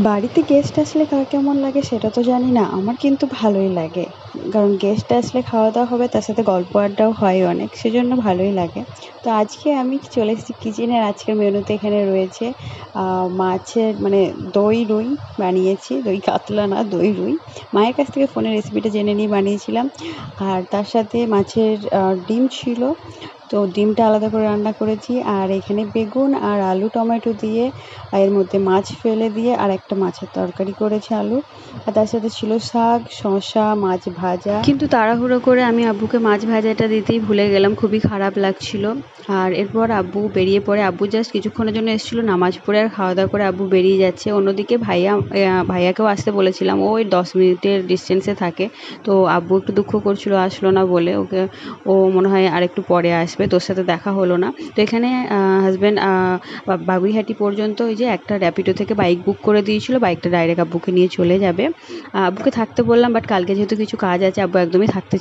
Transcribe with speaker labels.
Speaker 1: বাড়িতে গেস্ট আসলে কার কেমন লাগে সেটা তো জানি না, আমার কিন্তু ভালোই লাগে। কারণ গেস্ট আসলে খাওয়া দাওয়া হবে, তার সাথে গল্প আড্ডাও হয় অনেক, সেজন্য ভালোই লাগে। তো আজকে আমি চলে এসেছি কিচেনে। আর আজকের মেনুতে এখানে রয়েছে মাছের মানে দই রুই বানিয়েছি, দই কাতলা না, দই রুই। মায়ের কাছ থেকে ফোনে রেসিপিটা জেনে নিয়ে বানিয়েছিলাম। আর তার সাথে মাছের ডিম ছিল, তো ডিমটা আলাদা করে রান্না করেছি। আর এখানে বেগুন আর আলু টমেটো দিয়ে এর মধ্যে মাছ ফেলে দিয়ে আর একটা মাছের তরকারি করেছি আলু। আর তার সাথে ছিল শাক, শসা, মাছ ভাজা। কিন্তু তাড়াহুড়ো করে আমি আব্বুকে মাছ ভাজাটা দিতেই ভুলে গেলাম, খুবই খারাপ লাগছিল। আর এরপর আব্বু বেরিয়ে পড়ে, আব্বু জাস্ট কিছুক্ষণের জন্য এসেছিলো নামাজ পড়ে, আর খাওয়া দাওয়া করে আব্বু বেরিয়ে যাচ্ছে। অন্যদিকে ভাইয়াকেও আসতে বলেছিলাম, ও ওই 10 মিনিটের ডিস্টেন্সে থাকে। তো আব্বু একটু দুঃখ করছিল আসলো না বলে, ও মনে হয় আর একটু পরে আসবে, তোর সাথে দেখা হলো না। তো এখানে হাজব্যান্ড বাগুইহাটি পর্যন্ত ওই যে একটা র্যাপিডো থেকে বাইক বুক করে দিয়েছিল, বাইকটা ডাইরেক্ট আব্বুকে নিয়ে চলে যাবে। আব্বুকে থাকতে বললাম, বাট কালকে যেহেতু কিছু কাজ আছে, আব্বু একদমই থাকতে